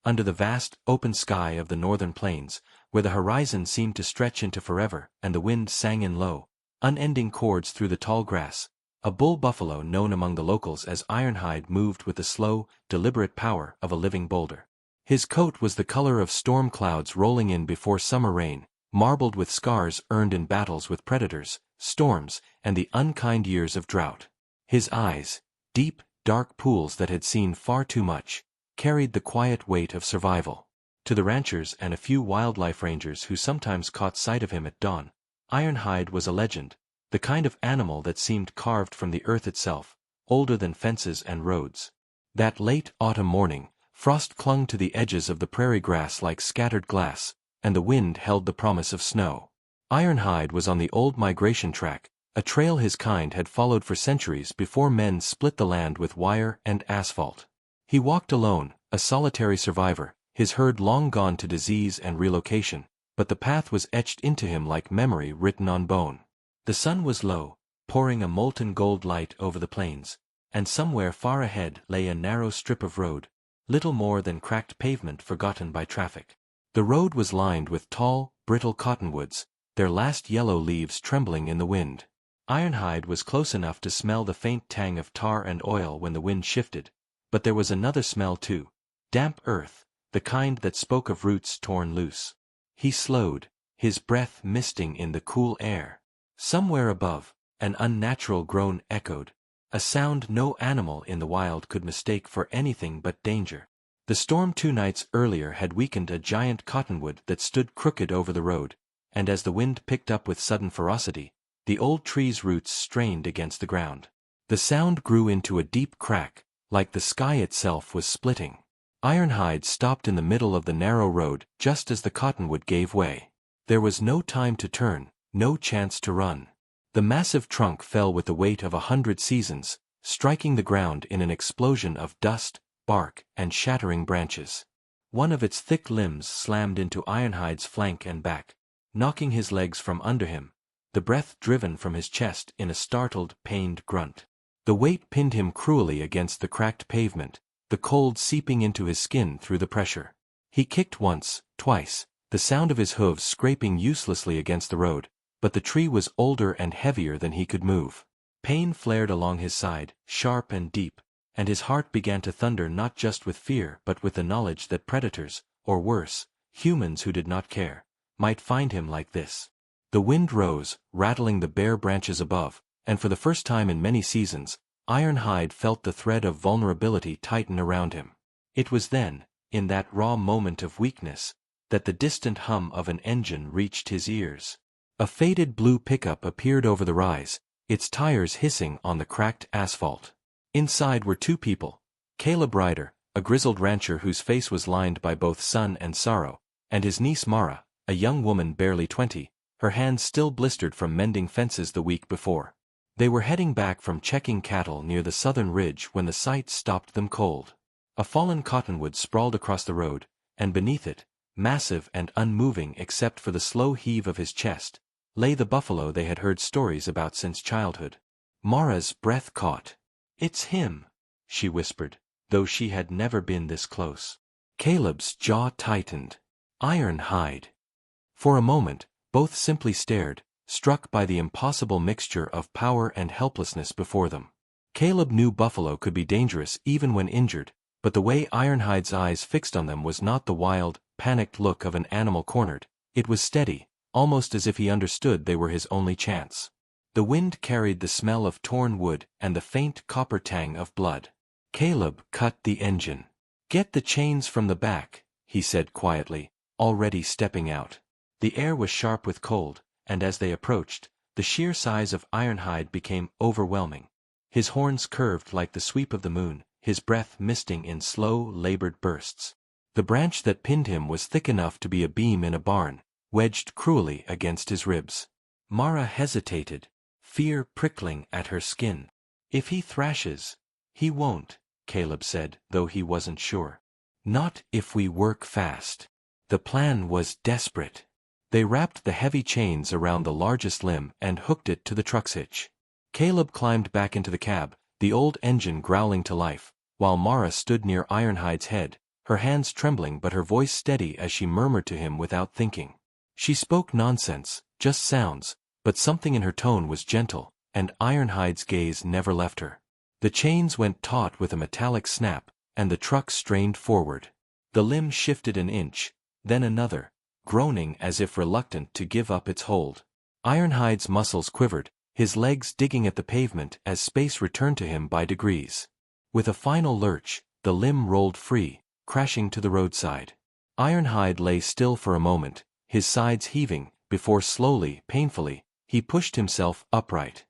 under the vast, open sky of the northern plains, where the horizon seemed to stretch into forever, and the wind sang in low, unending chords through the tall grass. A bull buffalo known among the locals as Ironhide moved with the slow, deliberate power of a living boulder. His coat was the color of storm clouds rolling in before summer rain, marbled with scars earned in battles with predators, storms, and the unkind years of drought. His eyes, deep, dark pools that had seen far too much, carried the quiet weight of survival. To the ranchers and a few wildlife rangers who sometimes caught sight of him at dawn, Ironhide was a legend, the kind of animal that seemed carved from the earth itself, older than fences and roads. That late autumn morning, frost clung to the edges of the prairie grass like scattered glass, and the wind held the promise of snow. Ironhide was on the old migration track, a trail his kind had followed for centuries before men split the land with wire and asphalt. He walked alone, a solitary survivor, his herd long gone to disease and relocation, but the path was etched into him like memory written on bone. The sun was low, pouring a molten gold light over the plains, and somewhere far ahead lay a narrow strip of road, little more than cracked pavement forgotten by traffic. The road was lined with tall, brittle cottonwoods, their last yellow leaves trembling in the wind. Ironhide was close enough to smell the faint tang of tar and oil when the wind shifted, but there was another smell too, damp earth, the kind that spoke of roots torn loose. He slowed, his breath misting in the cool air. Somewhere above, an unnatural groan echoed, a sound no animal in the wild could mistake for anything but danger. The storm 2 nights earlier had weakened a giant cottonwood that stood crooked over the road, and as the wind picked up with sudden ferocity, the old tree's roots strained against the ground. The sound grew into a deep crack, like the sky itself was splitting. Ironhide stopped in the middle of the narrow road just as the cottonwood gave way. There was no time to turn, no chance to run. The massive trunk fell with the weight of 100 seasons, striking the ground in an explosion of dust, bark, and shattering branches. One of its thick limbs slammed into Ironhide's flank and back, knocking his legs from under him, the breath driven from his chest in a startled, pained grunt. The weight pinned him cruelly against the cracked pavement, the cold seeping into his skin through the pressure. He kicked once, twice, the sound of his hooves scraping uselessly against the road, but the tree was older and heavier than he could move. Pain flared along his side, sharp and deep, and his heart began to thunder not just with fear but with the knowledge that predators, or worse, humans who did not care, might find him like this. The wind rose, rattling the bare branches above, and for the first time in many seasons, Ironhide felt the thread of vulnerability tighten around him. It was then, in that raw moment of weakness, that the distant hum of an engine reached his ears. A faded blue pickup appeared over the rise, its tires hissing on the cracked asphalt. Inside were 2 people, Caleb Ryder, a grizzled rancher whose face was lined by both sun and sorrow, and his niece Mara, a young woman barely 20, her hands still blistered from mending fences the week before. They were heading back from checking cattle near the southern ridge when the sight stopped them cold. A fallen cottonwood sprawled across the road, and beneath it, massive and unmoving except for the slow heave of his chest, lay the buffalo they had heard stories about since childhood. Mara's breath caught. "It's him," she whispered, though she had never been this close. Caleb's jaw tightened. Ironhide. For a moment, both simply stared, struck by the impossible mixture of power and helplessness before them. Caleb knew buffalo could be dangerous even when injured, but the way Ironhide's eyes fixed on them was not the wild, panicked look of an animal cornered. It was steady, almost as if he understood they were his only chance. The wind carried the smell of torn wood and the faint copper tang of blood. Caleb cut the engine. "Get the chains from the back," he said quietly, already stepping out. The air was sharp with cold, and as they approached, the sheer size of Ironhide became overwhelming. His horns curved like the sweep of the moon, his breath misting in slow, labored bursts. The branch that pinned him was thick enough to be a beam in a barn, wedged cruelly against his ribs. Mara hesitated, fear prickling at her skin. "If he thrashes—" "He won't," Caleb said, though he wasn't sure. "Not if we work fast." The plan was desperate. They wrapped the heavy chains around the largest limb and hooked it to the truck's hitch. Caleb climbed back into the cab, the old engine growling to life, while Mara stood near Ironhide's head, her hands trembling but her voice steady as she murmured to him without thinking. She spoke nonsense, just sounds, but something in her tone was gentle, and Ironhide's gaze never left her. The chains went taut with a metallic snap, and the truck strained forward. The limb shifted an inch, then another, groaning as if reluctant to give up its hold. Ironhide's muscles quivered, his legs digging at the pavement as space returned to him by degrees. With a final lurch, the limb rolled free, crashing to the roadside. Ironhide lay still for a moment, his sides heaving, before slowly, painfully, he pushed himself upright.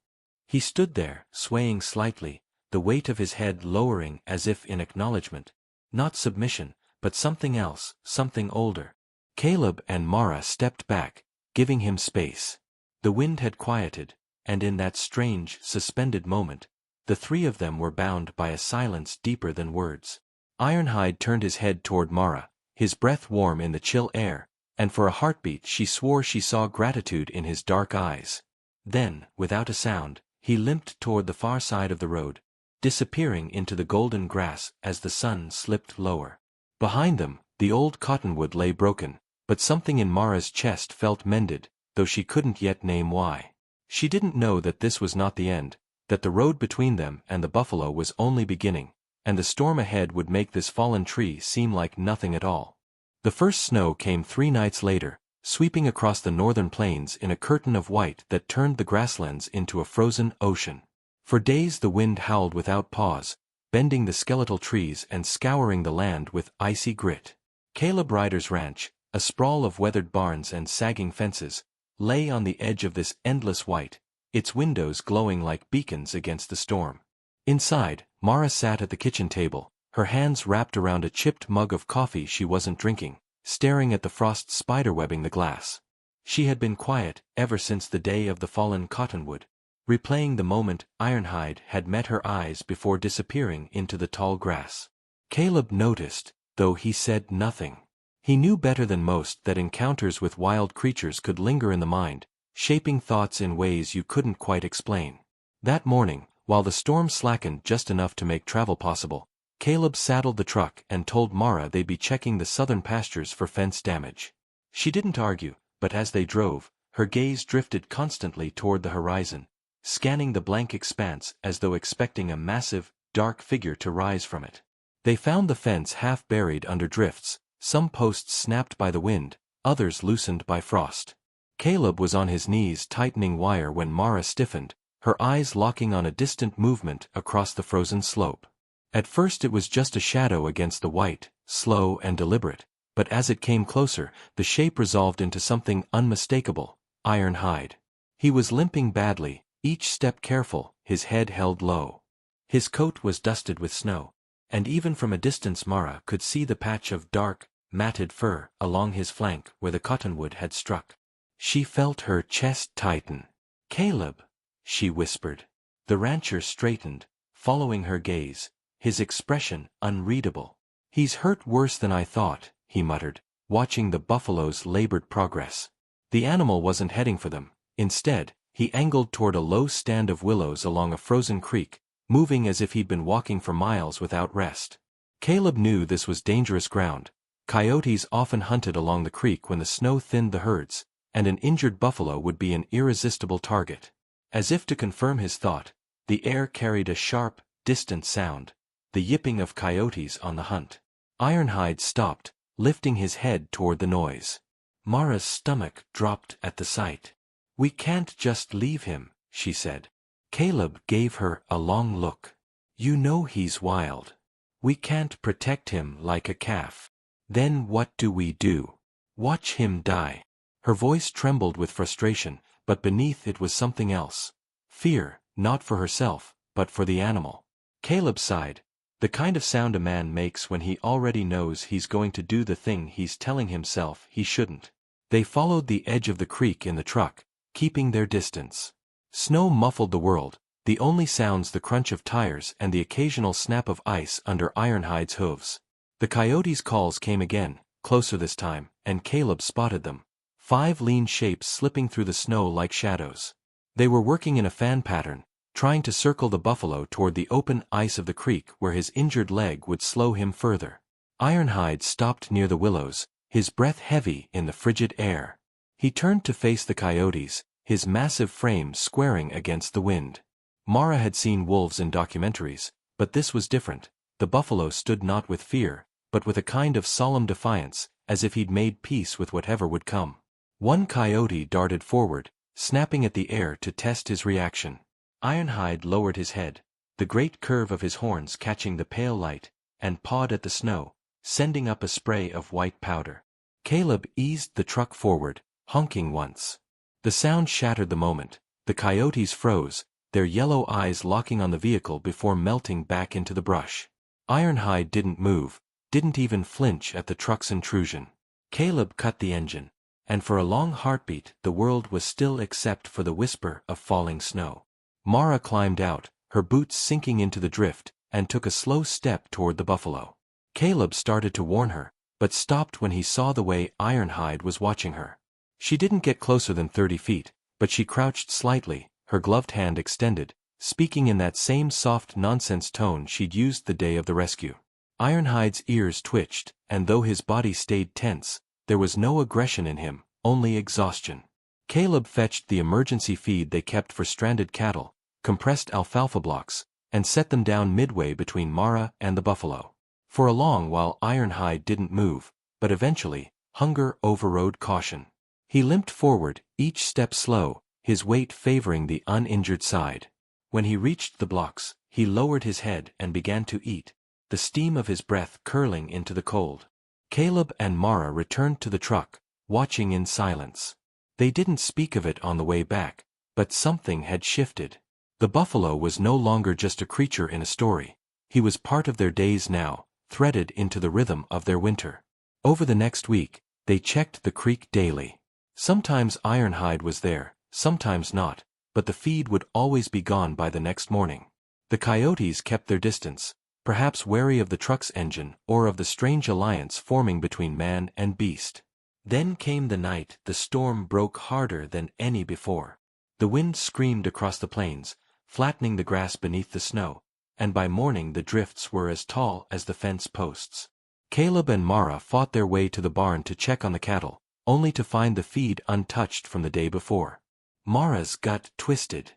He stood there, swaying slightly, the weight of his head lowering as if in acknowledgement. Not submission, but something else, something older. Caleb and Mara stepped back, giving him space. The wind had quieted, and in that strange, suspended moment, the three of them were bound by a silence deeper than words. Ironhide turned his head toward Mara, his breath warm in the chill air, and for a heartbeat she swore she saw gratitude in his dark eyes. Then, without a sound, he limped toward the far side of the road, disappearing into the golden grass as the sun slipped lower. Behind them, the old cottonwood lay broken, but something in Mara's chest felt mended, though she couldn't yet name why. She didn't know that this was not the end, that the road between them and the buffalo was only beginning, and the storm ahead would make this fallen tree seem like nothing at all. The first snow came 3 nights later, sweeping across the northern plains in a curtain of white that turned the grasslands into a frozen ocean. For days the wind howled without pause, bending the skeletal trees and scouring the land with icy grit. Caleb Ryder's ranch, a sprawl of weathered barns and sagging fences, lay on the edge of this endless white, its windows glowing like beacons against the storm. Inside, Mara sat at the kitchen table, her hands wrapped around a chipped mug of coffee she wasn't drinking, staring at the frost spiderwebbing the glass. She had been quiet ever since the day of the fallen cottonwood, replaying the moment Ironhide had met her eyes before disappearing into the tall grass. Caleb noticed, though he said nothing. He knew better than most that encounters with wild creatures could linger in the mind, shaping thoughts in ways you couldn't quite explain. That morning, while the storm slackened just enough to make travel possible, Caleb saddled the truck and told Mara they'd be checking the southern pastures for fence damage. She didn't argue, but as they drove, her gaze drifted constantly toward the horizon, scanning the blank expanse as though expecting a massive, dark figure to rise from it. They found the fence half buried under drifts, some posts snapped by the wind, others loosened by frost. Caleb was on his knees tightening wire when Mara stiffened, her eyes locking on a distant movement across the frozen slope. At first it was just a shadow against the white, slow and deliberate, but as it came closer, the shape resolved into something unmistakable: Ironhide. He was limping badly, each step careful, his head held low. His coat was dusted with snow, and even from a distance Mara could see the patch of dark, matted fur along his flank where the cottonwood had struck. She felt her chest tighten. "Caleb," she whispered. The rancher straightened, following her gaze, his expression unreadable. "He's hurt worse than I thought," he muttered, watching the buffalo's labored progress. The animal wasn't heading for them. Instead, he angled toward a low stand of willows along a frozen creek, moving as if he'd been walking for miles without rest. Caleb knew this was dangerous ground. Coyotes often hunted along the creek when the snow thinned the herds, and an injured buffalo would be an irresistible target. As if to confirm his thought, the air carried a sharp, distant sound, the yipping of coyotes on the hunt. Ironhide stopped, lifting his head toward the noise. Mara's stomach dropped at the sight. "We can't just leave him," she said. Caleb gave her a long look. "You know he's wild. We can't protect him like a calf. Then what do we do? Watch him die?" Her voice trembled with frustration, but beneath it was something else. Fear, not for herself, but for the animal. Caleb sighed, the kind of sound a man makes when he already knows he's going to do the thing he's telling himself he shouldn't. They followed the edge of the creek in the truck, keeping their distance. Snow muffled the world, the only sounds the crunch of tires and the occasional snap of ice under Ironhide's hooves. The coyotes' calls came again, closer this time, and Caleb spotted them. 5 lean shapes slipping through the snow like shadows. They were working in a fan pattern, trying to circle the buffalo toward the open ice of the creek where his injured leg would slow him further. Ironhide stopped near the willows, his breath heavy in the frigid air. He turned to face the coyotes, his massive frame squaring against the wind. Mara had seen wolves in documentaries, but this was different. The buffalo stood not with fear, but with a kind of solemn defiance, as if he'd made peace with whatever would come. One coyote darted forward, snapping at the air to test his reaction. Ironhide lowered his head, the great curve of his horns catching the pale light, and pawed at the snow, sending up a spray of white powder. Caleb eased the truck forward, honking once. The sound shattered the moment. The coyotes froze, their yellow eyes locking on the vehicle before melting back into the brush. Ironhide didn't move, didn't even flinch at the truck's intrusion. Caleb cut the engine, and for a long heartbeat the world was still except for the whisper of falling snow. Mara climbed out, her boots sinking into the drift, and took a slow step toward the buffalo. Caleb started to warn her, but stopped when he saw the way Ironhide was watching her. She didn't get closer than 30 feet, but she crouched slightly, her gloved hand extended, speaking in that same soft nonsense tone she'd used the day of the rescue. Ironhide's ears twitched, and though his body stayed tense, there was no aggression in him, only exhaustion. Caleb fetched the emergency feed they kept for stranded cattle, compressed alfalfa blocks, and set them down midway between Mara and the buffalo. For a long while Ironhide didn't move, but eventually, hunger overrode caution. He limped forward, each step slow, his weight favoring the uninjured side. When he reached the blocks, he lowered his head and began to eat, the steam of his breath curling into the cold. Caleb and Mara returned to the truck, watching in silence. They didn't speak of it on the way back, but something had shifted. The buffalo was no longer just a creature in a story. He was part of their days now, threaded into the rhythm of their winter. Over the next week, they checked the creek daily. Sometimes Ironhide was there, sometimes not, but the feed would always be gone by the next morning. The coyotes kept their distance, perhaps wary of the truck's engine or of the strange alliance forming between man and beast. Then came the night. The storm broke harder than any before. The wind screamed across the plains, flattening the grass beneath the snow, and by morning the drifts were as tall as the fence posts. Caleb and Mara fought their way to the barn to check on the cattle, only to find the feed untouched from the day before. Mara's gut twisted.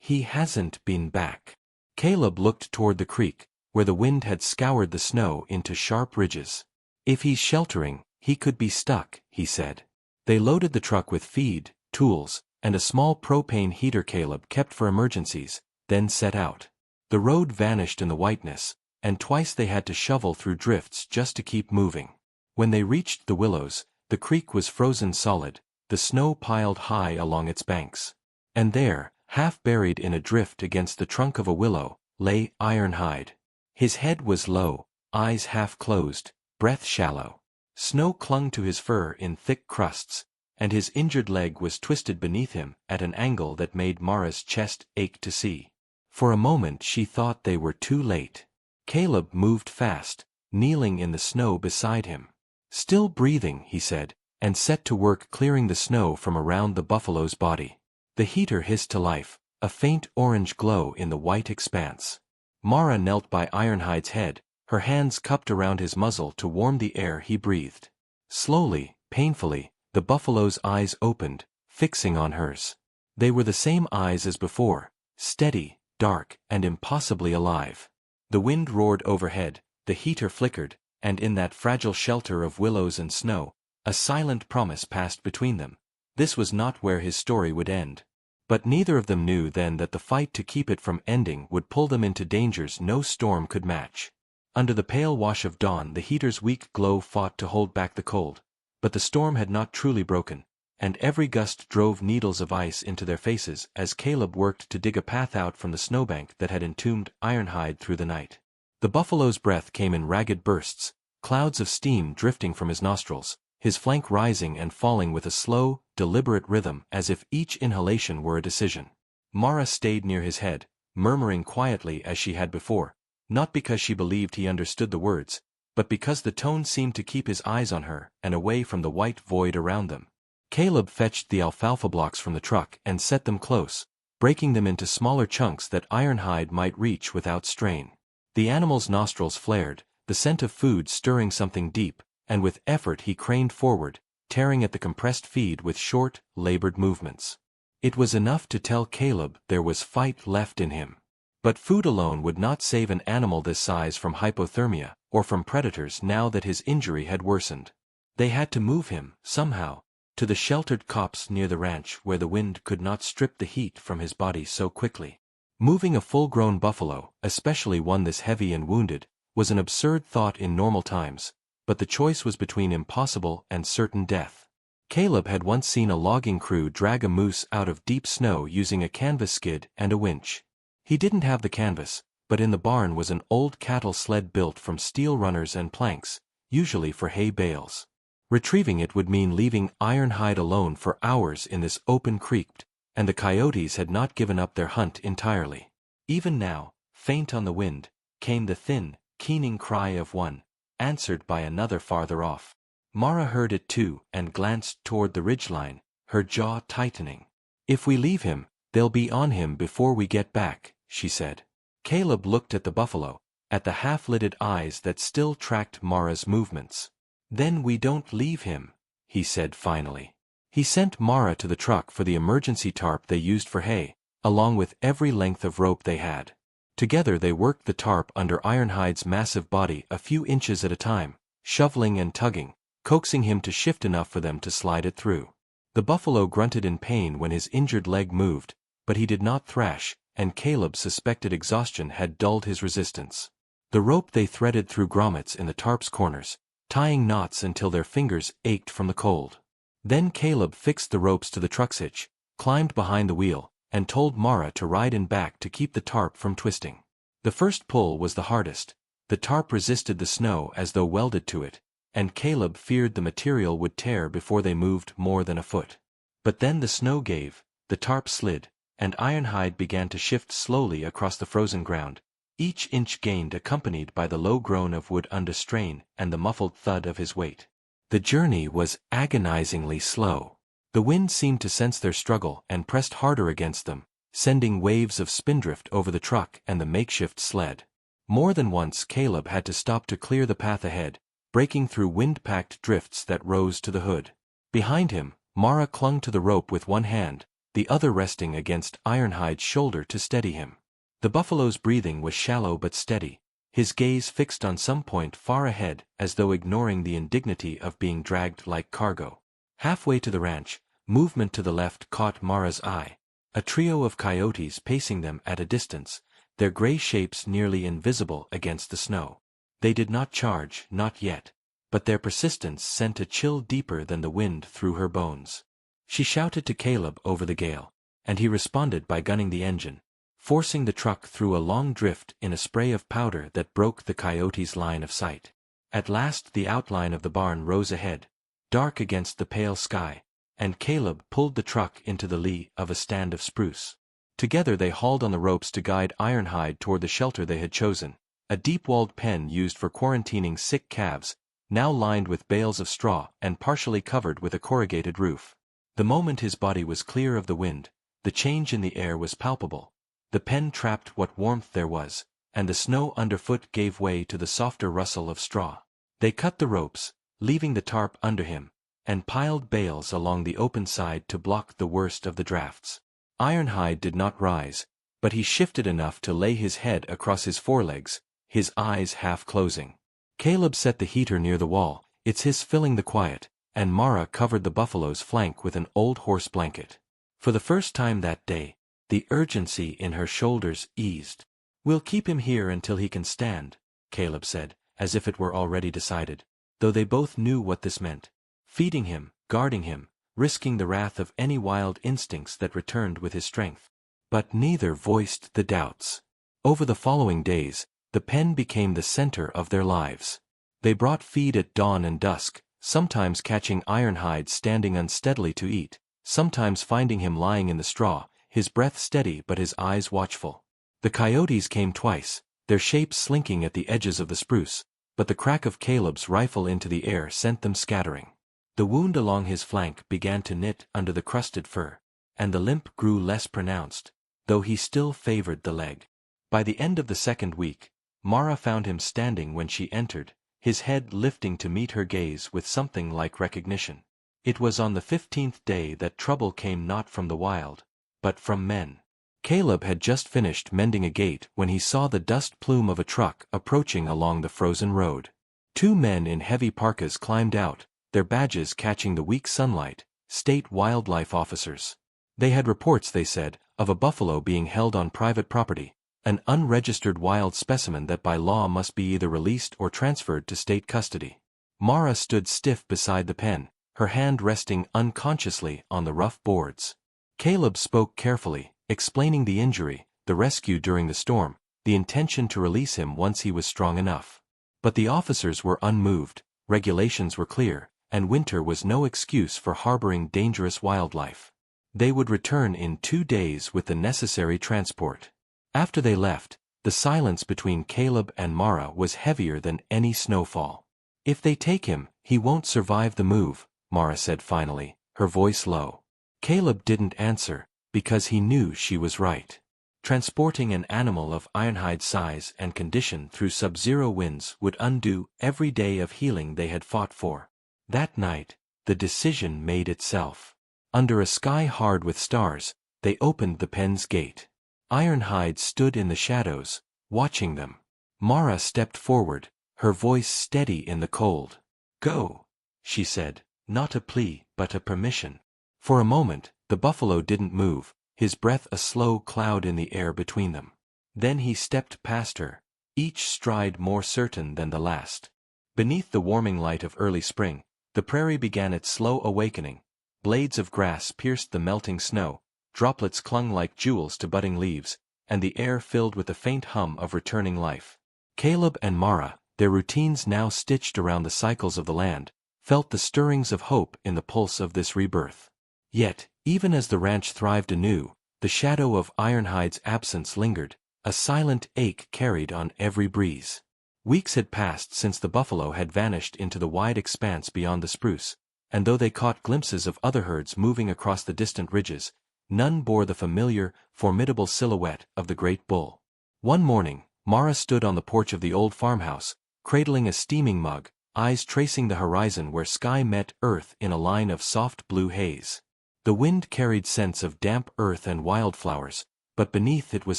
He hasn't been back. Caleb looked toward the creek, where the wind had scoured the snow into sharp ridges. If he's sheltering, he could be stuck, he said. They loaded the truck with feed, tools, and a small propane heater Caleb kept for emergencies, then set out. The road vanished in the whiteness, and twice they had to shovel through drifts just to keep moving. When they reached the willows, the creek was frozen solid, the snow piled high along its banks. And there, half buried in a drift against the trunk of a willow, lay Ironhide. His head was low, eyes half closed, breath shallow. Snow clung to his fur in thick crusts, and his injured leg was twisted beneath him at an angle that made Mara's chest ache to see. For a moment she thought they were too late. Caleb moved fast, kneeling in the snow beside him. Still breathing, he said, and set to work clearing the snow from around the buffalo's body. The heater hissed to life, a faint orange glow in the white expanse. Mara knelt by Ironhide's head, her hands cupped around his muzzle to warm the air he breathed. Slowly, painfully, the buffalo's eyes opened, fixing on hers. They were the same eyes as before, steady, dark, and impossibly alive. The wind roared overhead, the heater flickered, and in that fragile shelter of willows and snow, a silent promise passed between them. This was not where his story would end. But neither of them knew then that the fight to keep it from ending would pull them into dangers no storm could match. Under the pale wash of dawn the heater's weak glow fought to hold back the cold, but the storm had not truly broken, and every gust drove needles of ice into their faces as Caleb worked to dig a path out from the snowbank that had entombed Ironhide through the night. The buffalo's breath came in ragged bursts, clouds of steam drifting from his nostrils, his flank rising and falling with a slow, deliberate rhythm as if each inhalation were a decision. Mara stayed near his head, murmuring quietly as she had before, not because she believed he understood the words, but because the tone seemed to keep his eyes on her and away from the white void around them. Caleb fetched the alfalfa blocks from the truck and set them close, breaking them into smaller chunks that Ironhide might reach without strain. The animal's nostrils flared, the scent of food stirring something deep, and with effort he craned forward, tearing at the compressed feed with short, labored movements. It was enough to tell Caleb there was fight left in him. But food alone would not save an animal this size from hypothermia, or from predators now that his injury had worsened. They had to move him, somehow, to the sheltered copse near the ranch where the wind could not strip the heat from his body so quickly. Moving a full-grown buffalo, especially one this heavy and wounded, was an absurd thought in normal times, but the choice was between impossible and certain death. Caleb had once seen a logging crew drag a moose out of deep snow using a canvas skid and a winch. He didn't have the canvas, but in the barn was an old cattle sled built from steel runners and planks, usually for hay bales. Retrieving it would mean leaving Ironhide alone for hours in this open creek, and the coyotes had not given up their hunt entirely. Even now, faint on the wind, came the thin, keening cry of one, answered by another farther off. Mara heard it too and glanced toward the ridgeline, her jaw tightening. "If we leave him, they'll be on him before we get back," she said. Caleb looked at the buffalo, at the half-lidded eyes that still tracked Mara's movements. "Then we don't leave him," he said finally. He sent Mara to the truck for the emergency tarp they used for hay, along with every length of rope they had. Together they worked the tarp under Ironhide's massive body a few inches at a time, shoveling and tugging, coaxing him to shift enough for them to slide it through. The buffalo grunted in pain when his injured leg moved, but he did not thrash, and Caleb suspected exhaustion had dulled his resistance. The rope they threaded through grommets in the tarp's corners, tying knots until their fingers ached from the cold. Then Caleb fixed the ropes to the truck's hitch, climbed behind the wheel, and told Mara to ride in back to keep the tarp from twisting. The first pull was the hardest. The tarp resisted the snow as though welded to it, and Caleb feared the material would tear before they moved more than a foot. But then the snow gave, the tarp slid, and Ironhide began to shift slowly across the frozen ground, each inch gained accompanied by the low groan of wood under strain and the muffled thud of his weight. The journey was agonizingly slow. The wind seemed to sense their struggle and pressed harder against them, sending waves of spindrift over the truck and the makeshift sled. More than once Caleb had to stop to clear the path ahead, breaking through wind-packed drifts that rose to the hood. Behind him, Mara clung to the rope with one hand, the other resting against Ironhide's shoulder to steady him. The buffalo's breathing was shallow but steady, his gaze fixed on some point far ahead as though ignoring the indignity of being dragged like cargo. Halfway to the ranch, movement to the left caught Mara's eye. A trio of coyotes pacing them at a distance, their gray shapes nearly invisible against the snow. They did not charge, not yet, but their persistence sent a chill deeper than the wind through her bones. She shouted to Caleb over the gale, and he responded by gunning the engine, forcing the truck through a long drift in a spray of powder that broke the coyotes' line of sight. At last the outline of the barn rose ahead, dark against the pale sky, and Caleb pulled the truck into the lee of a stand of spruce. Together they hauled on the ropes to guide Ironhide toward the shelter they had chosen, a deep-walled pen used for quarantining sick calves, now lined with bales of straw and partially covered with a corrugated roof. The moment his body was clear of the wind, the change in the air was palpable. The pen trapped what warmth there was, and the snow underfoot gave way to the softer rustle of straw. They cut the ropes, leaving the tarp under him, and piled bales along the open side to block the worst of the drafts. Ironhide did not rise, but he shifted enough to lay his head across his forelegs, his eyes half closing. Caleb set the heater near the wall, its hiss filling the quiet, and Mara covered the buffalo's flank with an old horse blanket. For the first time that day, the urgency in her shoulders eased. "We'll keep him here until he can stand," Caleb said, as if it were already decided, though they both knew what this meant. Feeding him, guarding him, risking the wrath of any wild instincts that returned with his strength. But neither voiced the doubts. Over the following days, the pen became the center of their lives. They brought feed at dawn and dusk, sometimes catching Ironhide standing unsteadily to eat, sometimes finding him lying in the straw, his breath steady but his eyes watchful. The coyotes came twice, their shapes slinking at the edges of the spruce, but the crack of Caleb's rifle into the air sent them scattering. The wound along his flank began to knit under the crusted fur, and the limp grew less pronounced, though he still favored the leg. By the end of the second week, Mara found him standing when she entered, his head lifting to meet her gaze with something like recognition. It was on the 15th day that trouble came not from the wild, but from men. Caleb had just finished mending a gate when he saw the dust plume of a truck approaching along the frozen road. Two men in heavy parkas climbed out, their badges catching the weak sunlight, state wildlife officers. They had reports, they said, of a buffalo being held on private property, an unregistered wild specimen that by law must be either released or transferred to state custody. Mara stood stiff beside the pen, her hand resting unconsciously on the rough boards. Caleb spoke carefully, explaining the injury, the rescue during the storm, the intention to release him once he was strong enough. But the officers were unmoved, regulations were clear, and winter was no excuse for harboring dangerous wildlife. They would return in 2 days with the necessary transport. After they left, the silence between Caleb and Mara was heavier than any snowfall. "If they take him, he won't survive the move," Mara said finally, her voice low. Caleb didn't answer, because he knew she was right. Transporting an animal of Ironhide size and condition through sub-zero winds would undo every day of healing they had fought for. That night, the decision made itself. Under a sky hard with stars, they opened the pen's gate. Ironhide stood in the shadows, watching them. Mara stepped forward, her voice steady in the cold. "Go," she said, not a plea, but a permission. For a moment, the buffalo didn't move, his breath a slow cloud in the air between them. Then he stepped past her, each stride more certain than the last. Beneath the warming light of early spring, the prairie began its slow awakening. Blades of grass pierced the melting snow, droplets clung like jewels to budding leaves, and the air filled with the faint hum of returning life. Caleb and Mara, their routines now stitched around the cycles of the land, felt the stirrings of hope in the pulse of this rebirth. Yet, even as the ranch thrived anew, the shadow of Ironhide's absence lingered, a silent ache carried on every breeze. Weeks had passed since the buffalo had vanished into the wide expanse beyond the spruce, and though they caught glimpses of other herds moving across the distant ridges, none bore the familiar, formidable silhouette of the great bull. One morning, Mara stood on the porch of the old farmhouse, cradling a steaming mug, eyes tracing the horizon where sky met earth in a line of soft blue haze. The wind carried scents of damp earth and wildflowers, but beneath it was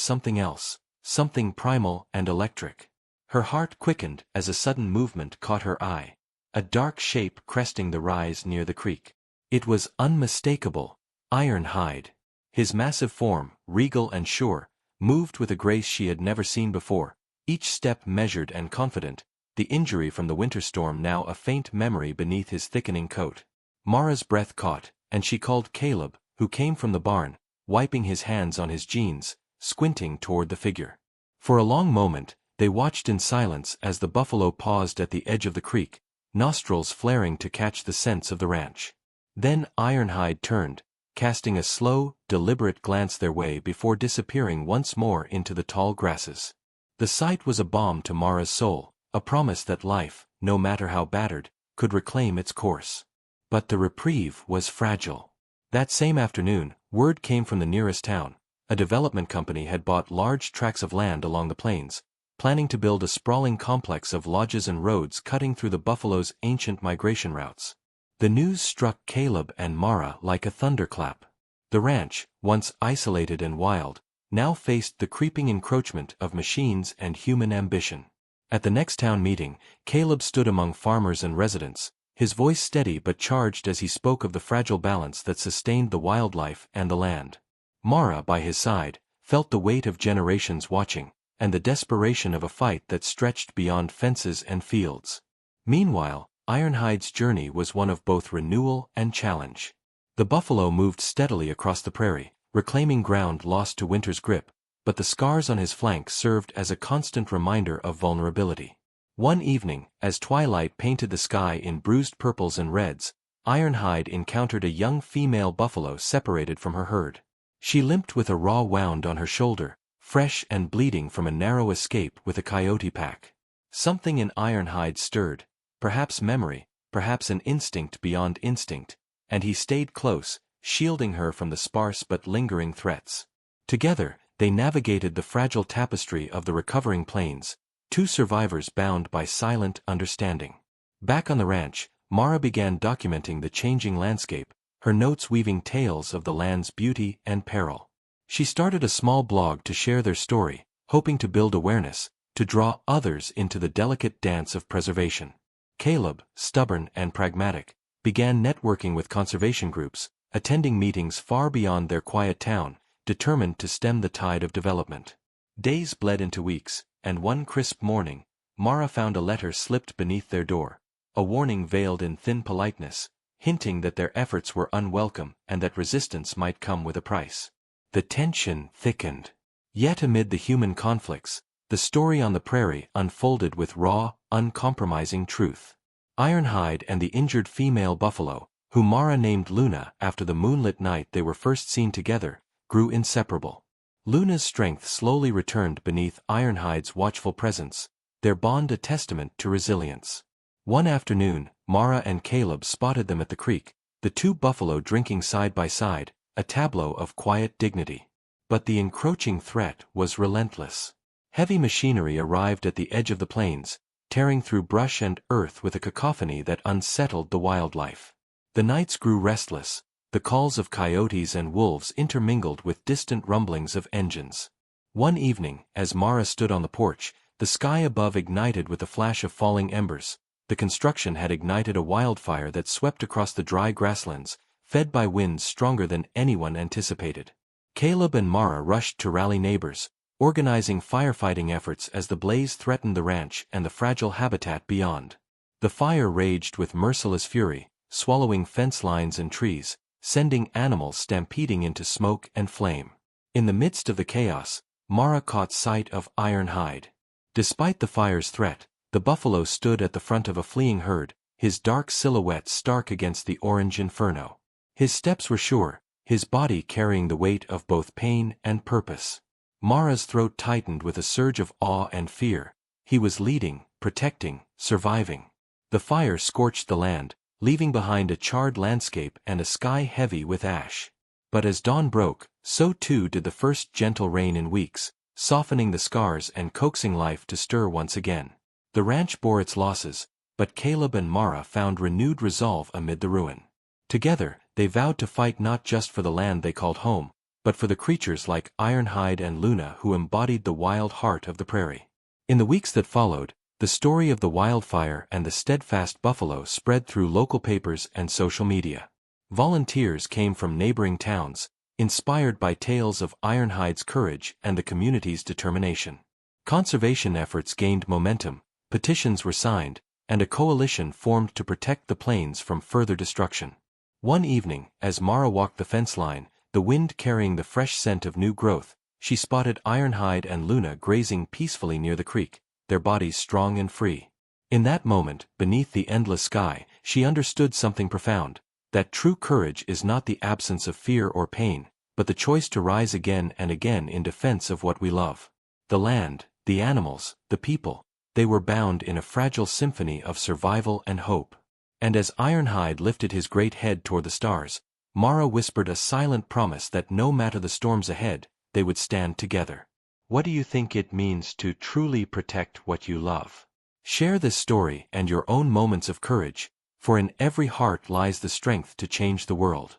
something else, something primal and electric. Her heart quickened as a sudden movement caught her eye. A dark shape cresting the rise near the creek. It was unmistakable, Ironhide. His massive form, regal and sure, moved with a grace she had never seen before, each step measured and confident, the injury from the winter storm now a faint memory beneath his thickening coat. Mara's breath caught, and she called Caleb, who came from the barn, wiping his hands on his jeans, squinting toward the figure. For a long moment, they watched in silence as the buffalo paused at the edge of the creek, nostrils flaring to catch the scents of the ranch. Then Ironhide turned, casting a slow, deliberate glance their way before disappearing once more into the tall grasses. The sight was a balm to Mara's soul, a promise that life, no matter how battered, could reclaim its course. But the reprieve was fragile. That same afternoon, word came from the nearest town. A development company had bought large tracts of land along the plains, planning to build a sprawling complex of lodges and roads cutting through the buffalo's ancient migration routes. The news struck Caleb and Mara like a thunderclap. The ranch, once isolated and wild, now faced the creeping encroachment of machines and human ambition. At the next town meeting, Caleb stood among farmers and residents, his voice steady but charged as he spoke of the fragile balance that sustained the wildlife and the land. Mara, by his side, felt the weight of generations watching, and the desperation of a fight that stretched beyond fences and fields. Meanwhile, Ironhide's journey was one of both renewal and challenge. The buffalo moved steadily across the prairie, reclaiming ground lost to winter's grip, but the scars on his flanks served as a constant reminder of vulnerability. One evening, as twilight painted the sky in bruised purples and reds, Ironhide encountered a young female buffalo separated from her herd. She limped with a raw wound on her shoulder, fresh and bleeding from a narrow escape with a coyote pack. Something in Ironhide stirred, perhaps memory, perhaps an instinct beyond instinct, and he stayed close, shielding her from the sparse but lingering threats. Together, they navigated the fragile tapestry of the recovering plains, two survivors bound by silent understanding. Back on the ranch, Mara began documenting the changing landscape, her notes weaving tales of the land's beauty and peril. She started a small blog to share their story, hoping to build awareness, to draw others into the delicate dance of preservation. Caleb, stubborn and pragmatic, began networking with conservation groups, attending meetings far beyond their quiet town, determined to stem the tide of development. Days bled into weeks, and one crisp morning, Mara found a letter slipped beneath their door, a warning veiled in thin politeness, hinting that their efforts were unwelcome and that resistance might come with a price. The tension thickened. Yet amid the human conflicts, the story on the prairie unfolded with raw, uncompromising truth. Ironhide and the injured female buffalo, whom Mara named Luna after the moonlit night they were first seen together, grew inseparable. Luna's strength slowly returned beneath Ironhide's watchful presence, their bond a testament to resilience. One afternoon, Mara and Caleb spotted them at the creek, the two buffalo drinking side by side, a tableau of quiet dignity. But the encroaching threat was relentless. Heavy machinery arrived at the edge of the plains, tearing through brush and earth with a cacophony that unsettled the wildlife. The nights grew restless, the calls of coyotes and wolves intermingled with distant rumblings of engines. One evening, as Mara stood on the porch, the sky above ignited with a flash of falling embers. The construction had ignited a wildfire that swept across the dry grasslands, fed by winds stronger than anyone anticipated. Caleb and Mara rushed to rally neighbors, organizing firefighting efforts as the blaze threatened the ranch and the fragile habitat beyond. The fire raged with merciless fury, swallowing fence lines and trees, sending animals stampeding into smoke and flame. In the midst of the chaos, Mara caught sight of Ironhide. Despite the fire's threat, the buffalo stood at the front of a fleeing herd, his dark silhouette stark against the orange inferno. His steps were sure, his body carrying the weight of both pain and purpose. Mara's throat tightened with a surge of awe and fear. He was leading, protecting, surviving. The fire scorched the land, leaving behind a charred landscape and a sky heavy with ash. But as dawn broke, so too did the first gentle rain in weeks, softening the scars and coaxing life to stir once again. The ranch bore its losses, but Caleb and Mara found renewed resolve amid the ruin. Together, they vowed to fight not just for the land they called home, but for the creatures like Ironhide and Luna who embodied the wild heart of the prairie. In the weeks that followed, the story of the wildfire and the steadfast buffalo spread through local papers and social media. Volunteers came from neighboring towns, inspired by tales of Ironhide's courage and the community's determination. Conservation efforts gained momentum, petitions were signed, and a coalition formed to protect the plains from further destruction. One evening, as Mara walked the fence line, the wind carrying the fresh scent of new growth, she spotted Ironhide and Luna grazing peacefully near the creek, their bodies strong and free. In that moment, beneath the endless sky, she understood something profound, that true courage is not the absence of fear or pain, but the choice to rise again and again in defense of what we love. The land, the animals, the people, they were bound in a fragile symphony of survival and hope. And as Ironhide lifted his great head toward the stars, Mara whispered a silent promise that no matter the storms ahead, they would stand together. What do you think it means to truly protect what you love? Share this story and your own moments of courage, for in every heart lies the strength to change the world.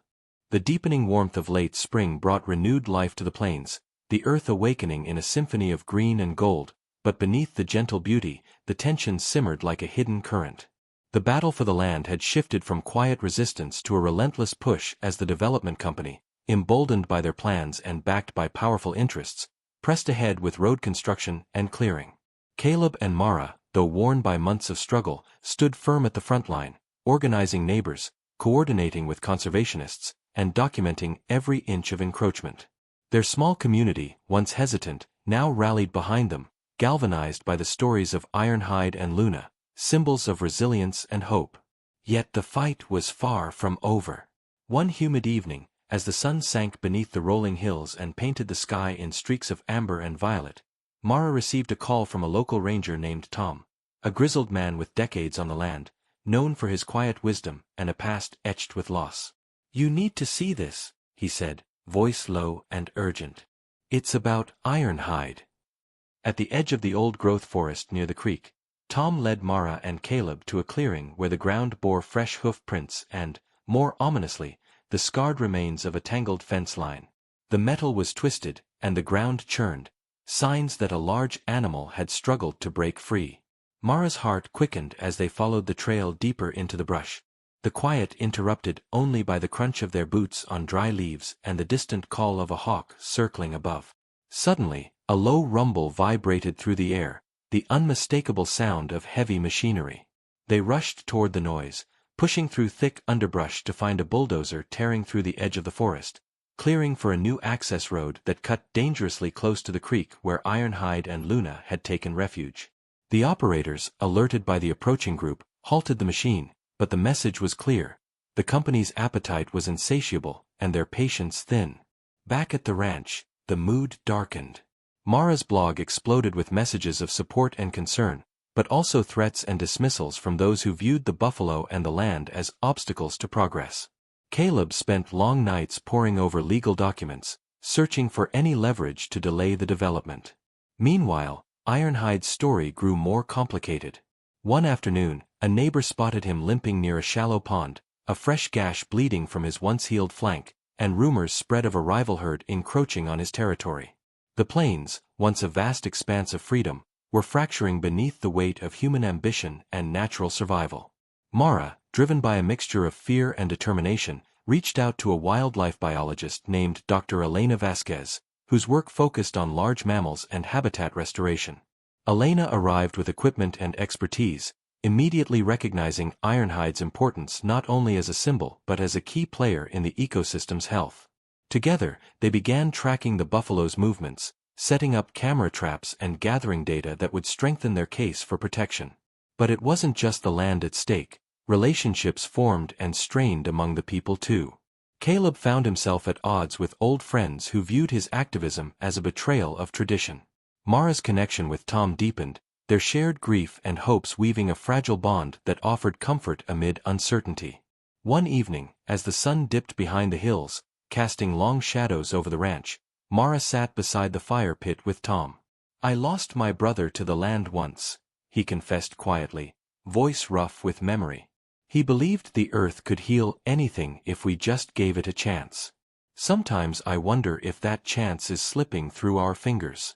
The deepening warmth of late spring brought renewed life to the plains, the earth awakening in a symphony of green and gold, but beneath the gentle beauty, the tension simmered like a hidden current. The battle for the land had shifted from quiet resistance to a relentless push as the development company, emboldened by their plans and backed by powerful interests, pressed ahead with road construction and clearing. Caleb and Mara, though worn by months of struggle, stood firm at the front line, organizing neighbors, coordinating with conservationists, and documenting every inch of encroachment. Their small community, once hesitant, now rallied behind them, galvanized by the stories of Ironhide and Luna, symbols of resilience and hope. Yet the fight was far from over. One humid evening, as the sun sank beneath the rolling hills and painted the sky in streaks of amber and violet, Mara received a call from a local ranger named Tom, a grizzled man with decades on the land, known for his quiet wisdom and a past etched with loss. "You need to see this," he said, voice low and urgent. "It's about Ironhide." At the edge of the old-growth forest near the creek, Tom led Mara and Caleb to a clearing where the ground bore fresh hoof prints and, more ominously, the scarred remains of a tangled fence line. The metal was twisted, and the ground churned, signs that a large animal had struggled to break free. Mara's heart quickened as they followed the trail deeper into the brush, the quiet interrupted only by the crunch of their boots on dry leaves and the distant call of a hawk circling above. Suddenly, a low rumble vibrated through the air, the unmistakable sound of heavy machinery. They rushed toward the noise, pushing through thick underbrush to find a bulldozer tearing through the edge of the forest, clearing for a new access road that cut dangerously close to the creek where Ironhide and Luna had taken refuge. The operators, alerted by the approaching group, halted the machine, but the message was clear. The company's appetite was insatiable, and their patience thin. Back at the ranch, the mood darkened. Mara's blog exploded with messages of support and concern, but also threats and dismissals from those who viewed the buffalo and the land as obstacles to progress. Caleb spent long nights poring over legal documents, searching for any leverage to delay the development. Meanwhile, Ironhide's story grew more complicated. One afternoon, a neighbor spotted him limping near a shallow pond, a fresh gash bleeding from his once-healed flank, and rumors spread of a rival herd encroaching on his territory. The plains, once a vast expanse of freedom, were fracturing beneath the weight of human ambition and natural survival. Mara, driven by a mixture of fear and determination, reached out to a wildlife biologist named Dr. Elena Vasquez, whose work focused on large mammals and habitat restoration. Elena arrived with equipment and expertise, immediately recognizing Ironhide's importance not only as a symbol but as a key player in the ecosystem's health. Together, they began tracking the buffalo's movements, setting up camera traps and gathering data that would strengthen their case for protection. But it wasn't just the land at stake. Relationships formed and strained among the people too. Caleb found himself at odds with old friends who viewed his activism as a betrayal of tradition. Mara's connection with Tom deepened, their shared grief and hopes weaving a fragile bond that offered comfort amid uncertainty. One evening, as the sun dipped behind the hills, casting long shadows over the ranch, Mara sat beside the fire pit with Tom. "I lost my brother to the land once," he confessed quietly, voice rough with memory. "He believed the earth could heal anything if we just gave it a chance. Sometimes I wonder if that chance is slipping through our fingers."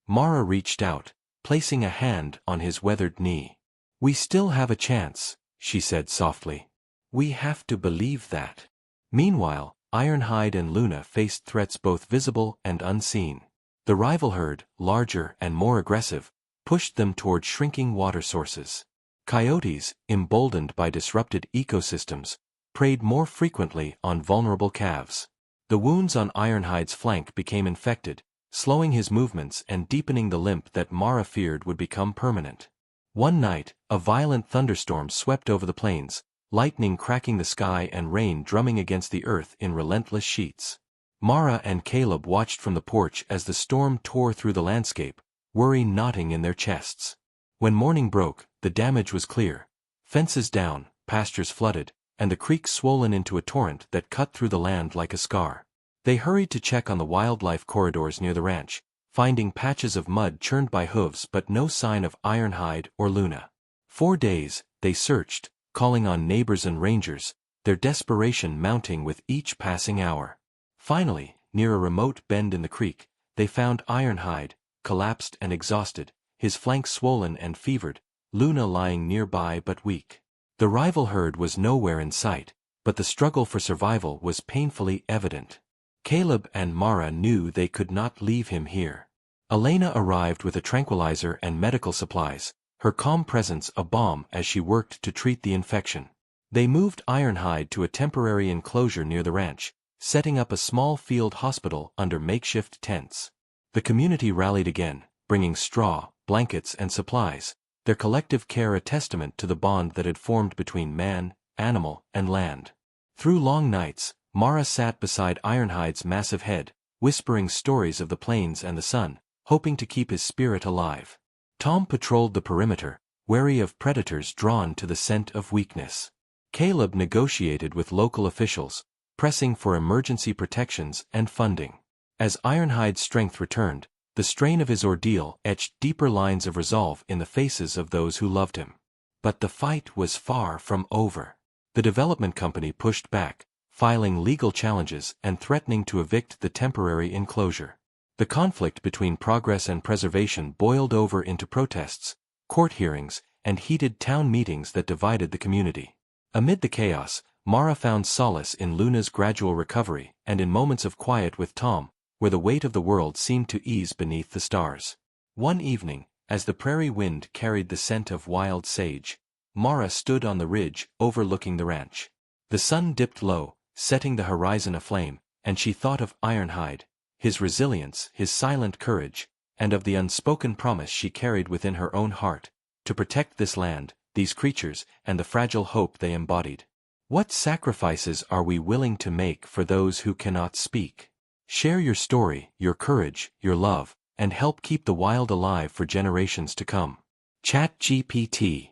Mara reached out, placing a hand on his weathered knee. "We still have a chance," she said softly. "We have to believe that." Meanwhile, Ironhide and Luna faced threats both visible and unseen. The rival herd, larger and more aggressive, pushed them toward shrinking water sources. Coyotes, emboldened by disrupted ecosystems, preyed more frequently on vulnerable calves. The wounds on Ironhide's flank became infected, slowing his movements and deepening the limp that Mara feared would become permanent. One night, a violent thunderstorm swept over the plains, lightning cracking the sky and rain drumming against the earth in relentless sheets. Mara and Caleb watched from the porch as the storm tore through the landscape, worry knotting in their chests. When morning broke, the damage was clear. Fences down, pastures flooded, and the creek swollen into a torrent that cut through the land like a scar. They hurried to check on the wildlife corridors near the ranch, finding patches of mud churned by hooves but no sign of Ironhide or Luna. 4 days, they searched, calling on neighbors and rangers, their desperation mounting with each passing hour. Finally, near a remote bend in the creek, they found Ironhide, collapsed and exhausted, his flanks swollen and fevered, Luna lying nearby but weak. The rival herd was nowhere in sight, but the struggle for survival was painfully evident. Caleb and Mara knew they could not leave him here. Elena arrived with a tranquilizer and medical supplies, her calm presence a balm as she worked to treat the infection. They moved Ironhide to a temporary enclosure near the ranch, setting up a small field hospital under makeshift tents. The community rallied again, bringing straw, blankets and supplies, their collective care a testament to the bond that had formed between man, animal, and land. Through long nights, Mara sat beside Ironhide's massive head, whispering stories of the plains and the sun, hoping to keep his spirit alive. Tom patrolled the perimeter, wary of predators drawn to the scent of weakness. Caleb negotiated with local officials, pressing for emergency protections and funding. As Ironhide's strength returned, the The strain of his ordeal etched deeper lines of resolve in the faces of those who loved him. But the fight was far from over. The development company pushed back, filing legal challenges and threatening to evict the temporary enclosure. The conflict between progress and preservation boiled over into protests, court hearings, and heated town meetings that divided the community. Amid the chaos, Mara found solace in Luna's gradual recovery and in moments of quiet with Tom, where the weight of the world seemed to ease beneath the stars. One evening, as the prairie wind carried the scent of wild sage, Mara stood on the ridge overlooking the ranch. The sun dipped low, setting the horizon aflame, and she thought of Ironhide, his resilience, his silent courage, and of the unspoken promise she carried within her own heart, to protect this land, these creatures, and the fragile hope they embodied. What sacrifices are we willing to make for those who cannot speak? Share your story, your courage, your love, and help keep the wild alive for generations to come. ChatGPT.